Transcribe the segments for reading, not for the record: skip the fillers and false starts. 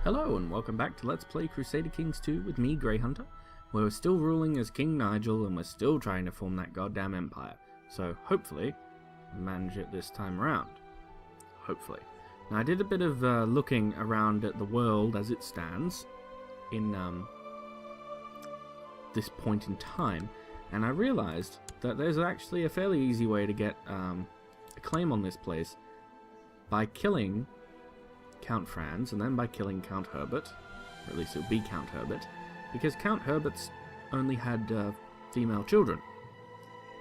Hello and welcome back to Let's Play Crusader Kings 2 with me, Grey Hunter, where we're still ruling as King Nigel and we're still trying to form that goddamn empire. So hopefully, manage it this time around. Hopefully. Now I did a bit of looking around at the world as it stands in this point in time, and I realized that there's actually a fairly easy way to get a claim on this place by killing Count Franz, and then by killing Count Herbert, or at least it would be Count Herbert, because Count Herbert's only had female children,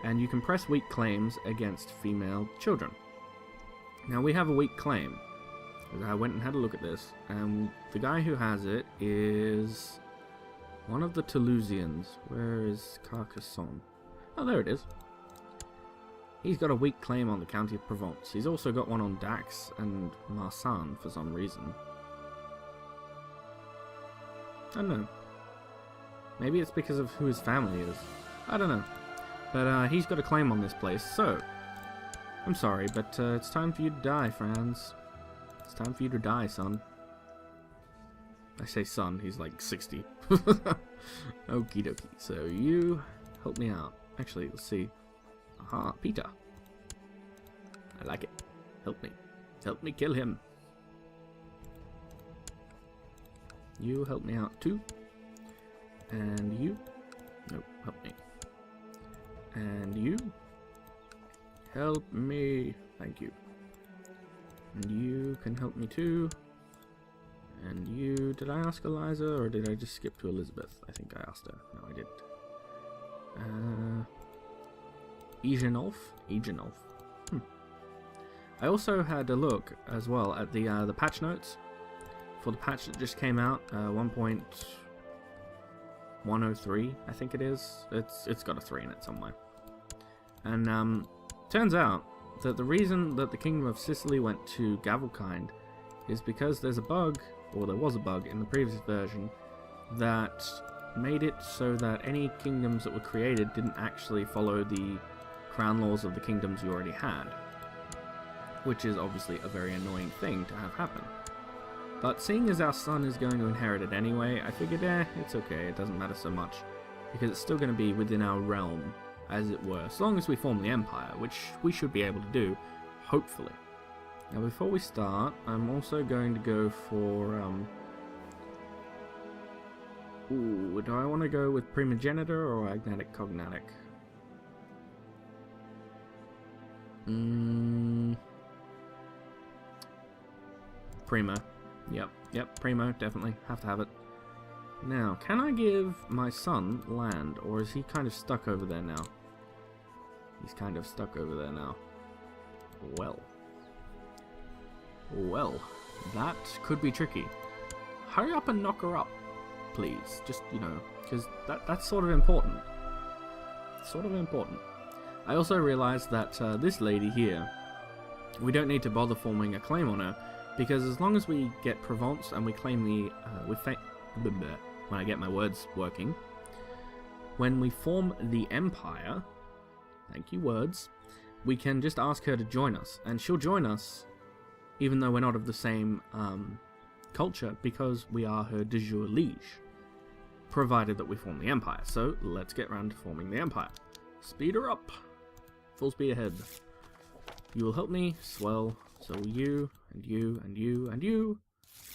and you can press weak claims against female children. Now we have a weak claim, because I went and had a look at this, and the guy who has it is one of the Toulousians. Where is Carcassonne? Oh, there it is. He's got a weak claim on the County of Provence. He's also got one on Dax and Marsan for some reason. I don't know. Maybe it's because of who his family is. I don't know. But he's got a claim on this place, so I'm sorry, but it's time for you to die, Franz. It's time for you to die, son. I say son, he's like 60. Okie dokie. So you help me out. Actually, let's see. Aha, Peter. I like it. Help me. Help me kill him. You help me out too. And you. Nope, help me. And you. Help me. Thank you. And you can help me too. And you. Did I ask Eliza or did I just skip to Elizabeth? I think I asked her. No, I didn't. Egenolf? I also had a look as well at the patch notes for the patch that just came out, 1.103, I think it is. It's got a 3 in it somewhere. And turns out that the reason that the Kingdom of Sicily went to Gavelkind is because there's a bug, or there was a bug in the previous version, that made it so that any kingdoms that were created didn't actually follow the crown laws of the kingdoms you already had, which is obviously a very annoying thing to have happen. But seeing as our son is going to inherit it anyway, I figured, it's okay, it doesn't matter so much, because it's still going to be within our realm, as it were, as long as we form the empire, which we should be able to do, hopefully. Now before we start, I'm also going to go for, do I want to go with primogenitor or agnatic cognatic? Primo. Yep, Primo, definitely. Have to have it. Now, can I give my son land, or is he kind of stuck over there now? He's kind of stuck over there now. Well, that could be tricky. Hurry up and knock her up, please. Just, because that's sort of important. Sort of important. I also realized that this lady here, we don't need to bother forming a claim on her, because as long as we get Provence and we claim the, when I get my words working, when we form the empire, thank you words, we can just ask her to join us, and she'll join us, even though we're not of the same culture, because we are her de jure liege, provided that we form the empire. So let's get round to forming the empire. Speed her up. Full speed ahead. You will help me. Swell. So you, and you, and you, and you,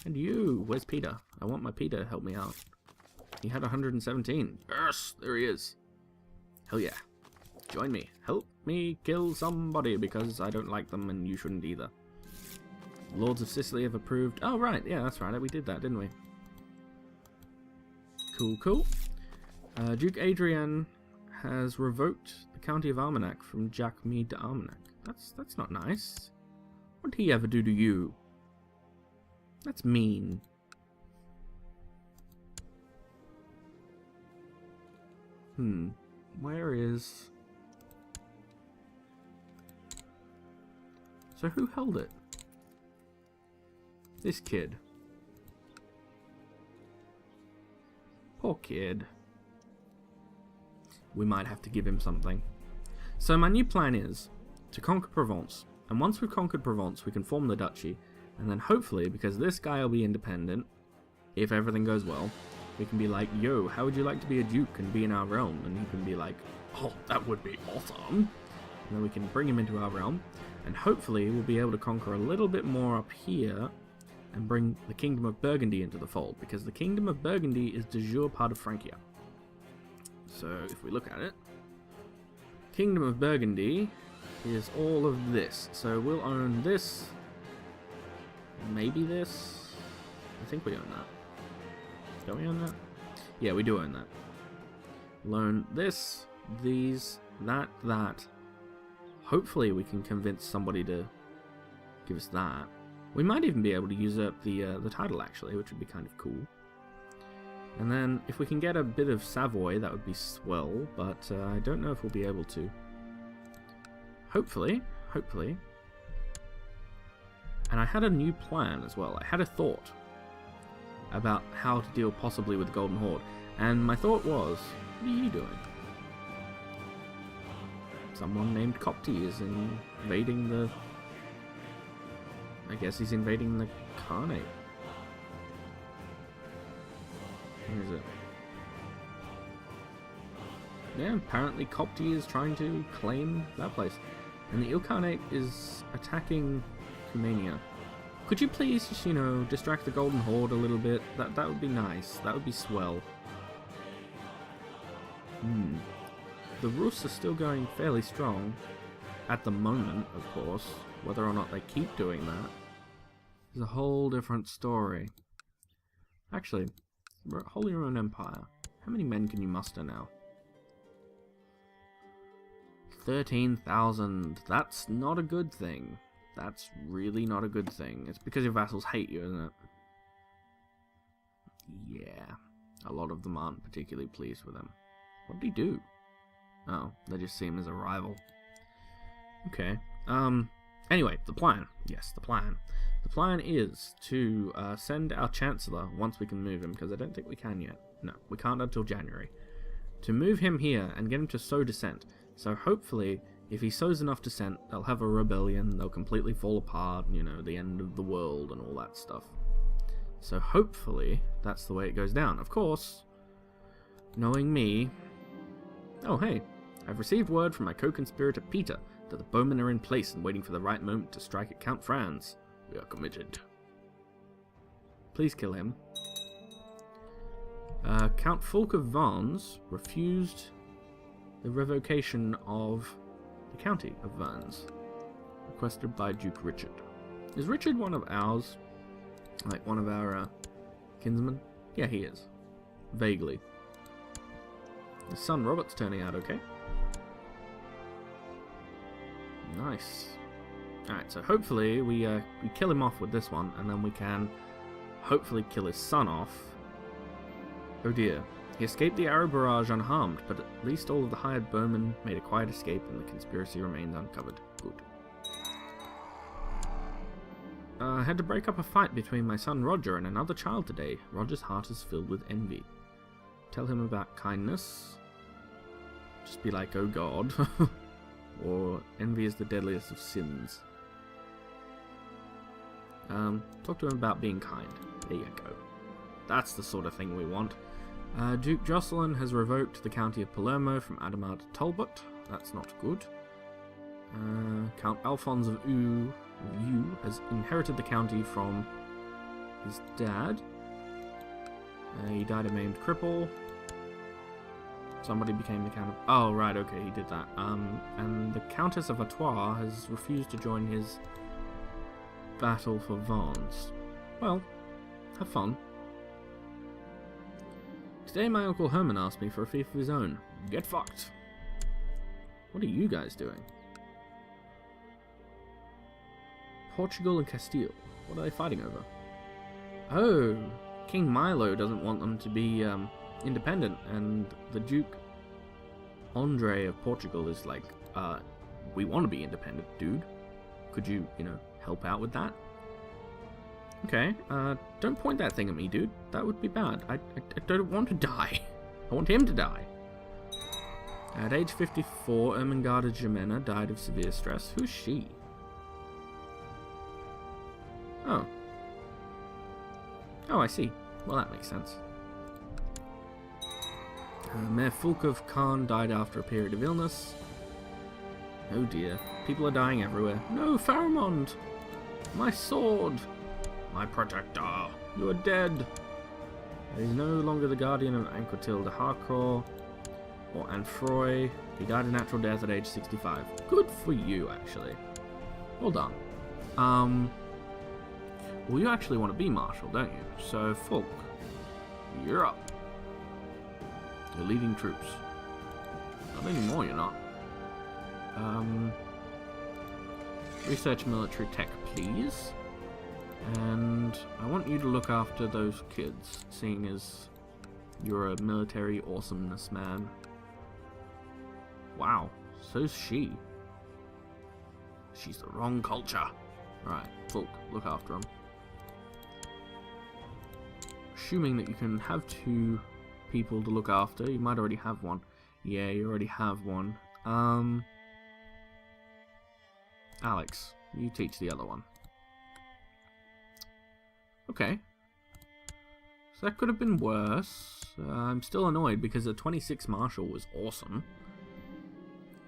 and you. Where's Peter? I want my Peter to help me out. He had 117. Yes, there he is. Hell yeah. Join me. Help me kill somebody, because I don't like them and you shouldn't either. Lords of Sicily have approved. Oh, right. Yeah, that's right. We did that, didn't we? Cool. Duke Adrian has revoked the County of Armagnac from Jacquemin de Armagnac. That's not nice. What did he ever do to you? That's mean. Where is... So who held it? This kid. Poor kid. We might have to give him something. So my new plan is to conquer Provence, and once we've conquered Provence we can form the duchy, and then hopefully, because this guy will be independent, if everything goes well, we can be like, yo, how would you like to be a duke and be in our realm? And he can be like, oh, that would be awesome. And then we can bring him into our realm, and hopefully we'll be able to conquer a little bit more up here and bring the Kingdom of Burgundy into the fold, because the Kingdom of Burgundy is de jure part of Francia. So if we look at it, Kingdom of Burgundy is all of this. So we'll own this, maybe this. I think we own that. Don't we own that? Yeah, we do own that. We'll own this, these, that. Hopefully we can convince somebody to give us that. We might even be able to usurp the title, actually, which would be kind of cool. And then, if we can get a bit of Savoy, that would be swell, but I don't know if we'll be able to. Hopefully. And I had a new plan as well. I had a thought about how to deal possibly with the Golden Horde. And my thought was, what are you doing? Someone named Copti is invading the... I guess he's invading the Khanate. Where is it? Yeah, apparently Copti is trying to claim that place. And the Ilkhanate is attacking Cumania. Could you please just, you know, distract the Golden Horde a little bit? That would be nice. That would be swell. The Rus are still going fairly strong. At the moment, of course. Whether or not they keep doing that is a whole different story. Actually, Holy Roman Empire. How many men can you muster now? 13,000. That's not a good thing. That's really not a good thing. It's because your vassals hate you, isn't it? Yeah. A lot of them aren't particularly pleased with him. What did he do? Oh, they just see him as a rival. Okay. Anyway, the plan. Yes, the plan. The plan is to send our Chancellor, once we can move him, because I don't think we can yet. No, we can't until January. To move him here and get him to sow dissent. So hopefully, if he sows enough dissent, they'll have a rebellion, they'll completely fall apart, you know, the end of the world and all that stuff. So hopefully, that's the way it goes down. Of course, knowing me... Oh, hey, I've received word from my co-conspirator Peter that the bowmen are in place and waiting for the right moment to strike at Count Franz. We are committed. Please kill him. Count Fulk of Vannes refused the revocation of the county of Vannes, requested by Duke Richard. Is Richard one of ours? Like one of our kinsmen? Yeah, he is. Vaguely. His son Robert's turning out okay. Nice. Alright, so hopefully we kill him off with this one, and then we can hopefully kill his son off. Oh dear. He escaped the arrow barrage unharmed, but at least all of the hired bowmen made a quiet escape and the conspiracy remains uncovered. Good. I had to break up a fight between my son Roger and another child today. Roger's heart is filled with envy. Tell him about kindness. Just be like, oh god. Or envy is the deadliest of sins. Talk to him about being kind. There you go. That's the sort of thing we want. Duke Jocelyn has revoked the county of Palermo from Ademar to Talbot. That's not good. Count Alphonse of Eu has inherited the county from his dad. He died a maimed cripple. Somebody became the Count of... Oh, right, okay, he did that. And the Countess of Artois has refused to join his battle for Vannes. Well, have fun. Today my Uncle Herman asked me for a fief of his own. Get fucked. What are you guys doing? Portugal and Castile. What are they fighting over? Oh, King Milo doesn't want them to be independent, and the Duke Andre of Portugal is like, we want to be independent, dude. Could you, help out with that? Okay, don't point that thing at me, dude. That would be bad. I don't want to die. I want him to die. At age 54, Ermengarda Jimena died of severe stress. Who's she? Oh. Oh, I see. Well, that makes sense. Mayor Fulkov Khan died after a period of illness. Oh dear. People are dying everywhere. No, Pharamond! My sword! My protector! You are dead! He's no longer the guardian of Anquetil de Harcourt or Anfroy. He died a natural death at age 65. Good for you, actually. Well done. Well, you actually want to be Marshal, don't you? So, Fulk, you're up. You're leading troops. Not anymore, you're not. Research military tech, please. And I want you to look after those kids, seeing as you're a military awesomeness man. Wow, so's she. She's the wrong culture. Alright, Fulk, look after him. Assuming that you can have 2 people to look after, you might already have one. Yeah, you already have one. Alex, you teach the other one. Okay. So that could have been worse. I'm still annoyed because a 26 Marshal was awesome.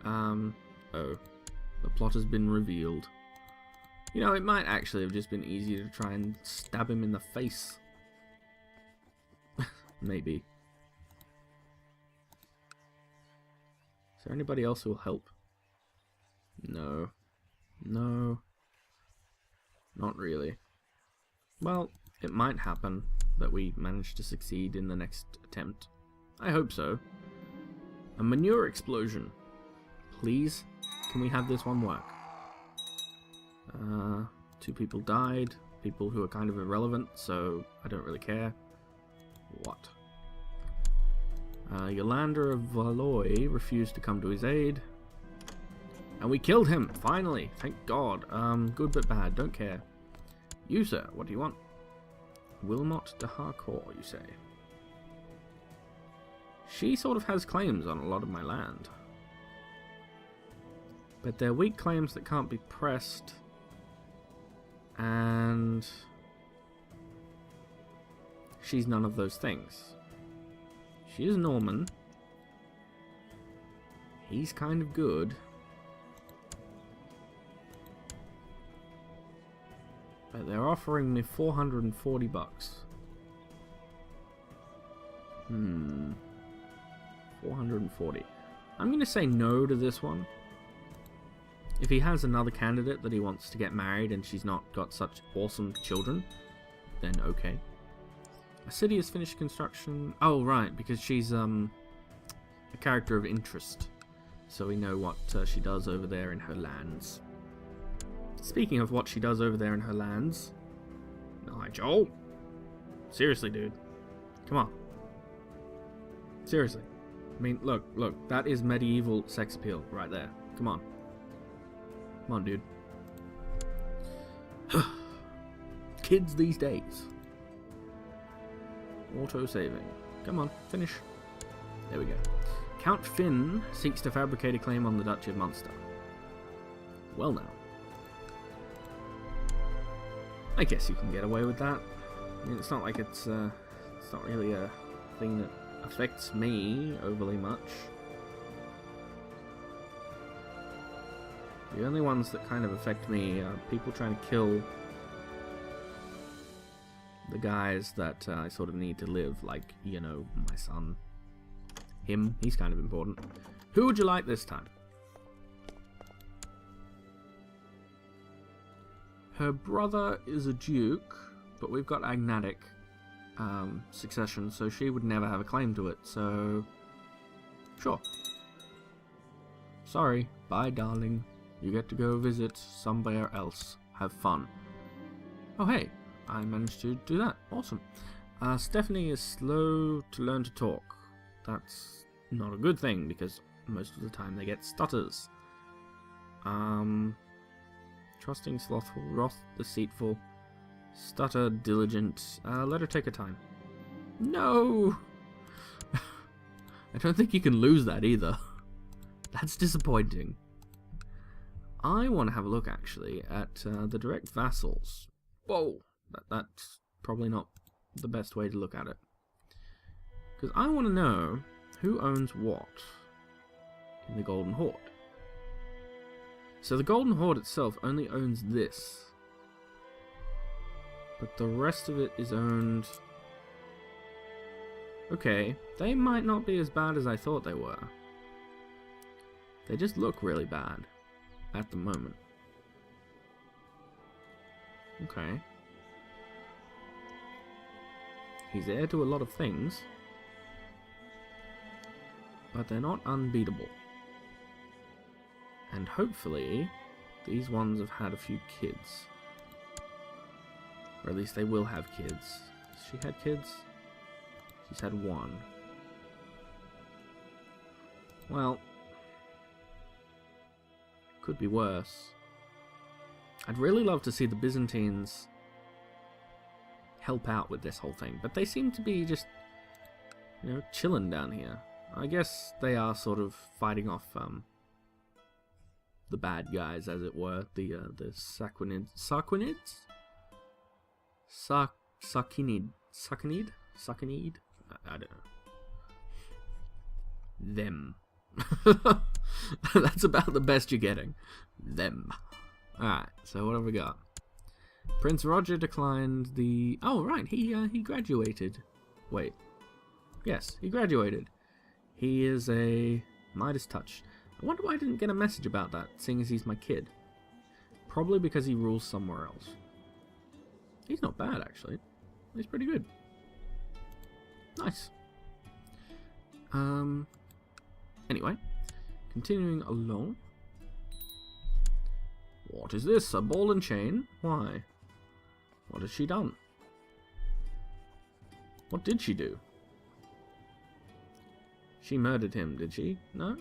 Oh. The plot has been revealed. You know, it might actually have just been easier to try and stab him in the face. Maybe. Is there anybody else who will help? No. No. Not really. Well, it might happen that we manage to succeed in the next attempt. I hope so. A manure explosion. Please, can we have this one work? 2 people died. People who are kind of irrelevant, so I don't really care. What? Yolanda of Valois refused to come to his aid. And we killed him, finally! Thank God. Good but bad, don't care. You, sir, what do you want? Wilmot de Harcourt, you say? She sort of has claims on a lot of my land. But they're weak claims that can't be pressed. And she's none of those things. She is Norman. He's kind of good. But they're offering me 440 bucks. 440. I'm going to say no to this one. If he has another candidate that he wants to get married and she's not got such awesome children, then okay. A city has finished construction. Oh, right, because she's a character of interest. So we know what she does over there in her lands. Speaking of what she does over there in her lands, Nigel, seriously, dude, come on. Seriously, I mean, look, that is medieval sex appeal right there. Come on, dude. Kids these days. Auto saving. Come on, finish. There we go. Count Finn seeks to fabricate a claim on the Duchy of Munster. Well now. I guess you can get away with that. I mean, it's not like it's not really a thing that affects me overly much. The only ones that kind of affect me are people trying to kill the guys that I sort of need to live, like, you know, my son. Him, he's kind of important. Who would you like this time? Her brother is a duke, but we've got agnatic succession, so she would never have a claim to it, so sure. Sorry, bye darling. You get to go visit somewhere else. Have fun. Oh hey, I managed to do that. Awesome. Stephanie is slow to learn to talk. That's not a good thing, because most of the time they get stutters. Trusting, slothful, wrath, deceitful, stutter, diligent. Let her take her time. No! I don't think you can lose that either. That's disappointing. I want to have a look, actually, at the direct vassals. Whoa! That's probably not the best way to look at it. Because I want to know who owns what in the Golden Horde. So the Golden Horde itself only owns this. But the rest of it is owned... Okay, they might not be as bad as I thought they were. They just look really bad at the moment. Okay. He's heir to a lot of things, but they're not unbeatable. And hopefully, these ones have had a few kids. Or at least they will have kids. Has she had kids? She's had one. Well, could be worse. I'd really love to see the Byzantines help out with this whole thing, but they seem to be just, you know, chilling down here. I guess they are sort of fighting off the bad guys, as it were, the Saquinids? Sakinid? I don't know. Them. That's about the best you're getting. Them. Alright, so what have we got? Prince Roger declined the... Oh, right, he graduated. Wait. Yes, he graduated. He is a Midas Touch. I wonder why I didn't get a message about that, seeing as he's my kid. Probably because he rules somewhere else. He's not bad, actually. He's pretty good. Nice. Anyway, continuing along. What is this? A ball and chain? Why? What has she done? What did she do? She murdered him, did she? No?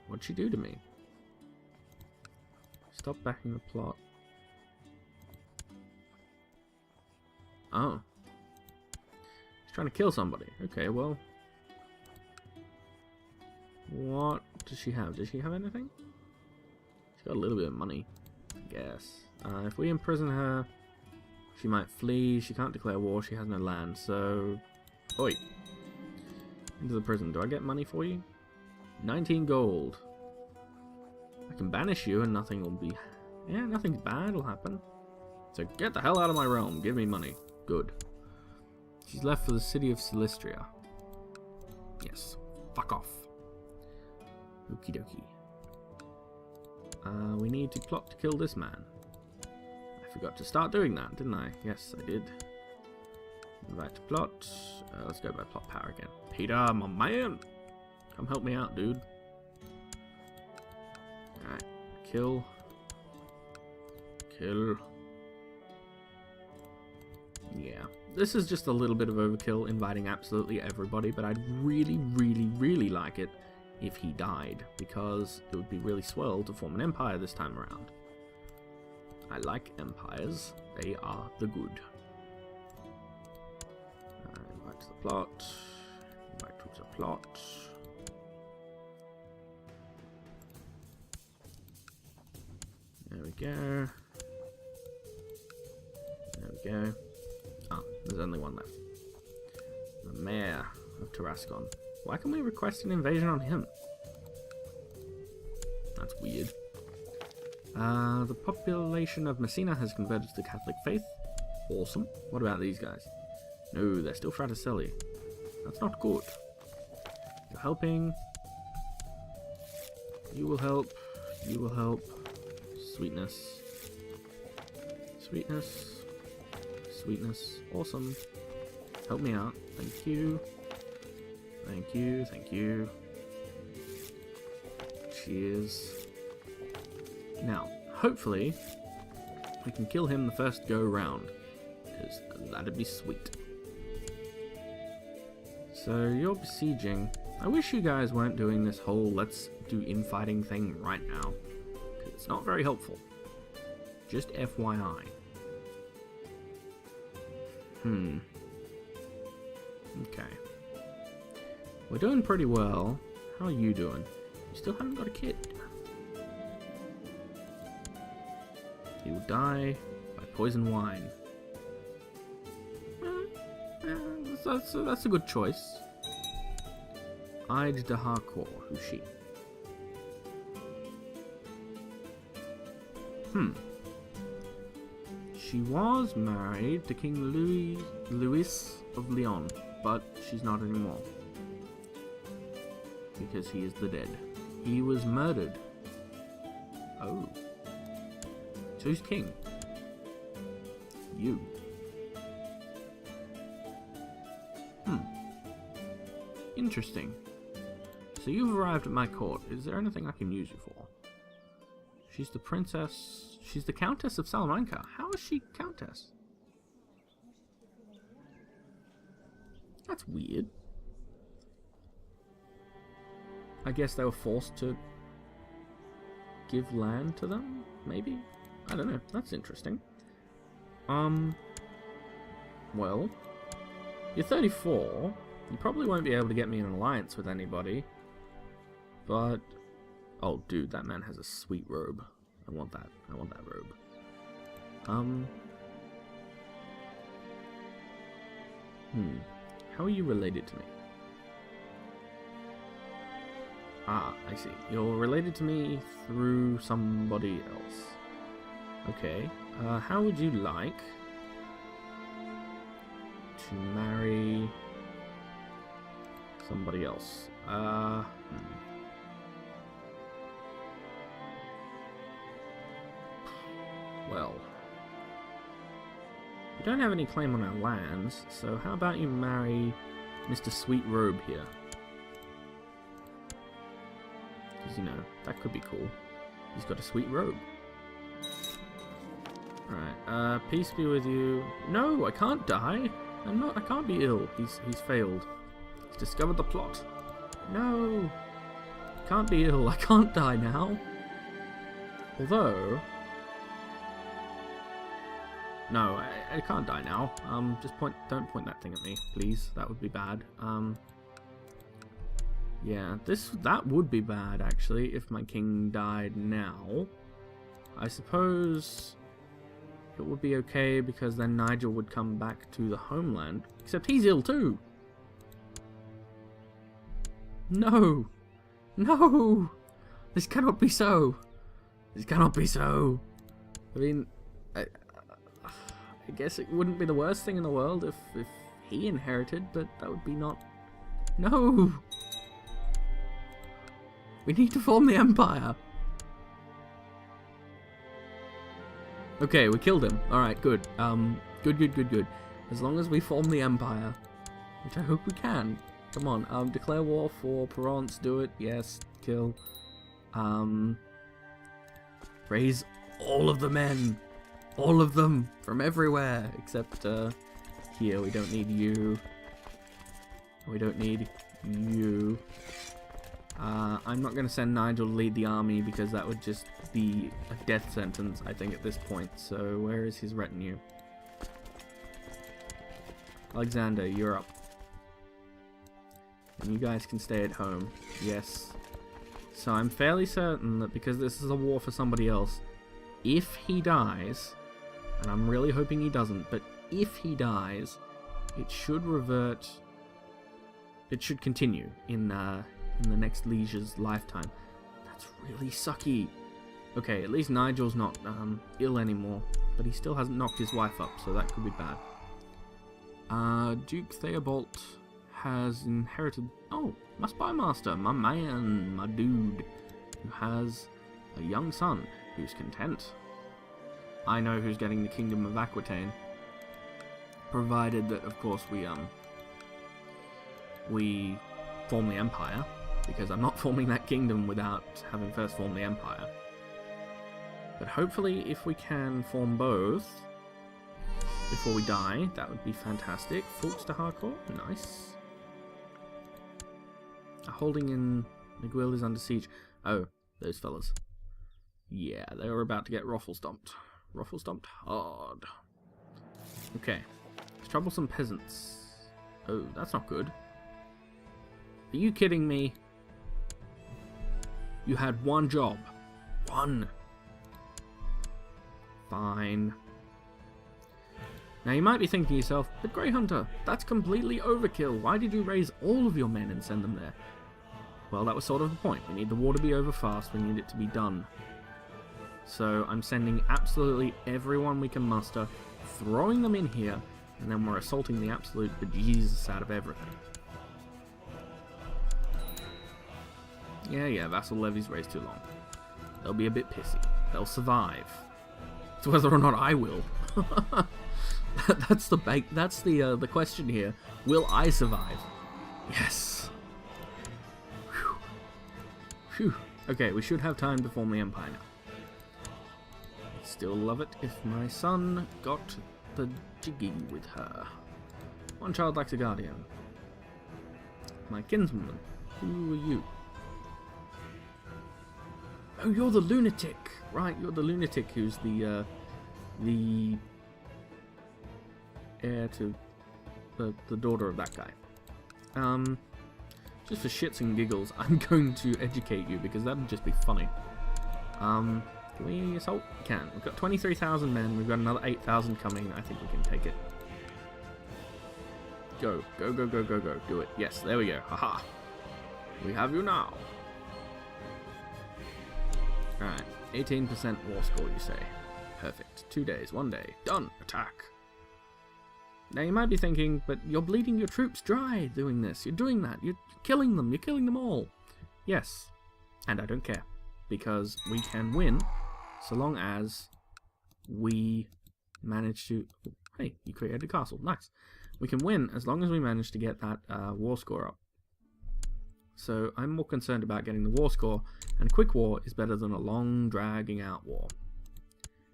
What'd she do to me? Stop backing the plot. Oh. She's trying to kill somebody. Okay, well. What does she have? Does she have anything? She's got a little bit of money, I guess. If we imprison her, she might flee. She can't declare war. She has no land, so... Oi! Into the prison. Do I get money for you? 19 gold. I can banish you and nothing will be... Yeah, nothing bad will happen. So get the hell out of my realm. Give me money. Good. She's left for the city of Silistria. Yes. Fuck off. Okie dokie. We need to plot to kill this man. I forgot to start doing that, didn't I? Yes, I did. Invite to plot. Let's go by plot power again. Peter, my man! Come help me out, dude. Alright. Kill. Kill. Yeah. This is just a little bit of overkill, inviting absolutely everybody, but I'd really, really, really like it if he died, because it would be really swell to form an empire this time around. I like empires. They are the good. Invite to the plot. Invite to the plot. There we go. There we go. Ah, there's only one left. The mayor of Tarascon. Why can we request an invasion on him? That's weird. The population of Messina has converted to the Catholic faith. Awesome. What about these guys? No, they're still Fraticelli. That's not good. You're helping. You will help. You will help. Sweetness. Sweetness. Sweetness. Awesome. Help me out. Thank you. Thank you. Thank you. Cheers. Now, hopefully, we can kill him the first go round, because that'd be sweet. So, you're besieging. I wish you guys weren't doing this whole let's do infighting thing right now, because it's not very helpful. Just FYI. Okay. We're doing pretty well. How are you doing? You still haven't got a kid. He will die by poison wine. that's a good choice. Ide de Harcourt. Who's she? She was married to King Louis of Lyon, but she's not anymore. Because he is the dead. He was murdered. Oh. So who's king? You. Interesting. So you've arrived at my court. Is there anything I can use you for? She's the princess... She's the Countess of Salamanca. How is she Countess? That's weird. I guess they were forced to give land to them, maybe? I don't know. That's interesting. Well, you're 34. You probably won't be able to get me an alliance with anybody. But... Oh, dude, that man has a sweet robe. I want that. I want that robe. How are you related to me? Ah, I see. You're related to me through somebody else. Okay. How would you like to marry somebody else? Well, we don't have any claim on our lands, so how about you marry Mr. Sweet Robe here? Because, you know, that could be cool. He's got a sweet robe. Alright, peace be with you. No, I can't die. I can't be ill. He's failed. He's discovered the plot. No! I can't be ill. I can't die now. Although... No, I can't die now. Just don't point that thing at me, please. That would be bad. Yeah, that would be bad, actually, if my king died now. I suppose it would be okay, because then Nigel would come back to the homeland. Except he's ill, too! No! No! This cannot be so! This cannot be so! I mean, I guess it wouldn't be the worst thing in the world if he inherited, but that would be not... No! We need to form the Empire! Okay, we killed him. Alright, good. Good. As long as we form the Empire, which I hope we can. Come on, declare war for Provence, do it. Yes, kill. Raise all of the men! All of them! From everywhere! Except, here, we don't need you. We don't need you. I'm not going to send Nigel to lead the army because that would just be a death sentence, I think, at this point. So, where is his retinue? Alexander, you're up. And you guys can stay at home. Yes. So, I'm fairly certain that because this is a war for somebody else, if he dies, and I'm really hoping he doesn't, but if he dies, it should revert... It should continue in the next liege's lifetime. That's really sucky. Okay, at least Nigel's not ill anymore, but he still hasn't knocked his wife up, so that could be bad. Duke Theobald has inherited... Oh, my spy master, my man, my dude, who has a young son who's content. I know who's getting the Kingdom of Aquitaine, provided that, of course, we form the Empire, because I'm not forming that kingdom without having first formed the Empire. But hopefully, if we can form both before we die, that would be fantastic. Fulks de Harcourt, nice. A holding in Miguel is under siege. Oh, those fellas. Yeah, they were about to get ruffle stomped. Ruffle stomped hard. Okay. Troublesome peasants. Oh, that's not good. Are you kidding me? You had one job. One. Fine. Now you might be thinking to yourself, but Grey Hunter, that's completely overkill. Why did you raise all of your men and send them there? Well, that was sort of the point. We need the war to be over fast. We need it to be done. So I'm sending absolutely everyone we can muster, throwing them in here, and then we're assaulting the absolute bejesus out of everything. Yeah, vassal levies raised too long. They'll be a bit pissy. They'll survive. It's whether or not I will. That's the question here. Will I survive? Yes. Whew. Phew. Okay, we should have time to form the empire now. Still love it if my son got the jiggy with her. One child likes a guardian. My kinswoman. Who are you? Oh, you're the lunatic. Right, you're the lunatic who's the heir to the daughter of that guy. Just for shits and giggles, I'm going to educate you because that would just be funny. Can we assault? We can. We've got 23,000 men. We've got another 8,000 coming. I think we can take it. Go. Go, go, go, go, go. Do it. Yes, there we go. Haha. We have you now. Alright. 18% war score, you say. Perfect. 2 days. 1 day. Done. Attack. Now you might be thinking, but you're bleeding your troops dry doing this. You're doing that. You're killing them. You're killing them all. Yes. And I don't care. Because we can win so long as we manage to... Hey, you created a castle. Nice. We can win as long as we manage to get that war score up. So I'm more concerned about getting the war score, and a quick war is better than a long, dragging out war.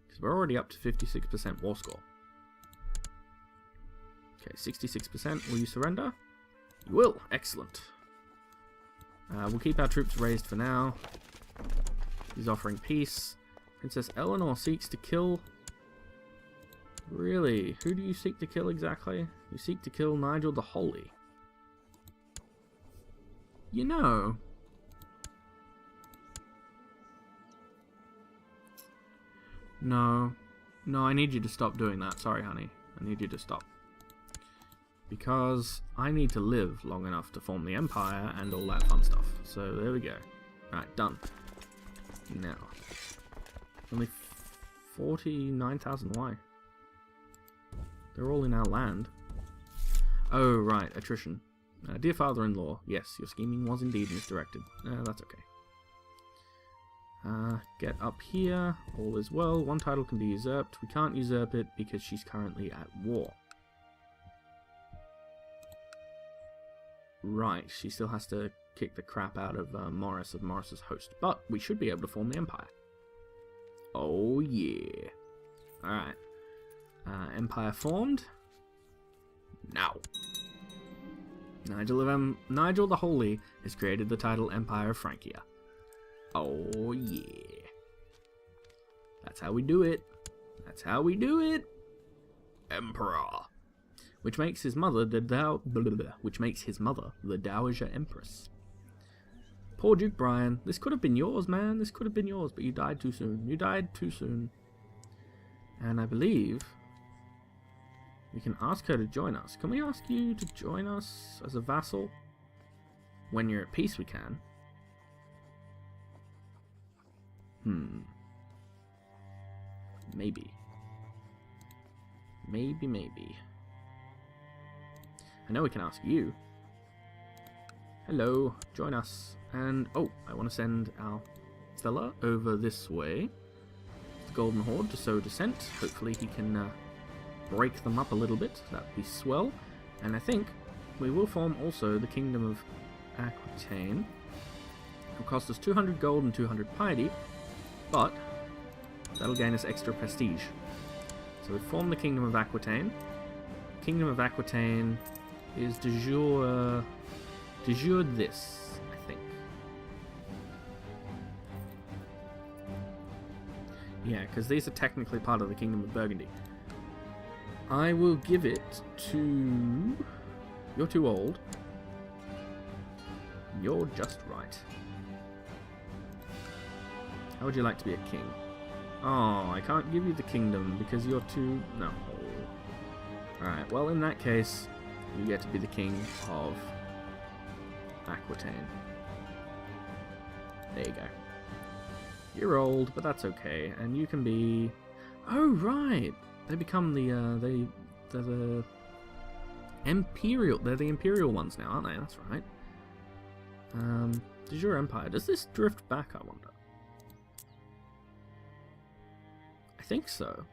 Because we're already up to 56% war score. Okay, 66%. Will you surrender? You will. Excellent. We'll keep our troops raised for now. He's offering peace. Princess Eleanor seeks to kill... Really? Who do you seek to kill exactly? You seek to kill Nigel the Holy. You know... No. No, I need you to stop doing that. Sorry, honey. I need you to stop. Because I need to live long enough to form the empire and all that fun stuff. So there we go. Alright, done. Now. Only 49,000. Why? They're all in our land. Oh, right. Attrition. Dear father-in-law, yes, your scheming was indeed misdirected. That's okay. Get up here. All is well. One title can be usurped. We can't usurp it because she's currently at war. Right, she still has to kick the crap out of Morris of Morris's host. But we should be able to form the empire. Oh, yeah. Alright. Empire formed. Now. Nigel the Holy has created the title Empire of Francia. Oh, yeah. That's how we do it. That's how we do it. Emperor. Which makes his mother the Dowager Empress. Poor Duke Brian. This could have been yours, man. This could have been yours, but you died too soon. You died too soon. And I believe we can ask her to join us. Can we ask you to join us as a vassal? When you're at peace, we can. Maybe. Maybe. I know we can ask you. Hello, join us. And, oh, I want to send our fella over this way. The Golden Horde to sow dissent. Hopefully he can break them up a little bit. That would be swell. And I think we will form also the Kingdom of Aquitaine. It will cost us 200 gold and 200 piety, but that'll gain us extra prestige. So we form the Kingdom of Aquitaine. Kingdom of Aquitaine is de jure this, I think. Yeah, because these are technically part of the Kingdom of Burgundy. I will give it to... You're too old. You're just right. How would you like to be a king? Oh, I can't give you the kingdom because you're too... No. Alright, well in that case, you get to be the king of Aquitaine. There you go. You're old, but that's okay, and you can be... Oh, right! They become they're the imperial... They're the imperial ones now, aren't they? That's right. Does your empire... Does this drift back, I wonder? I think so.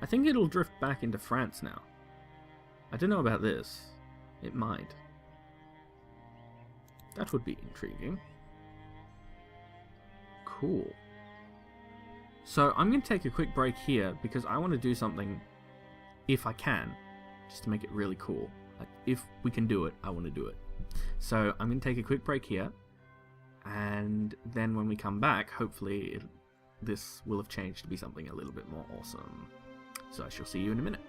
I think it'll drift back into France now. I don't know about this. It might. That would be intriguing. Cool. So I'm going to take a quick break here because I want to do something, if I can, just to make it really cool. Like, if we can do it, I want to do it. So I'm going to take a quick break here, and then when we come back, hopefully this will have changed to be something a little bit more awesome. So I shall see you in a minute.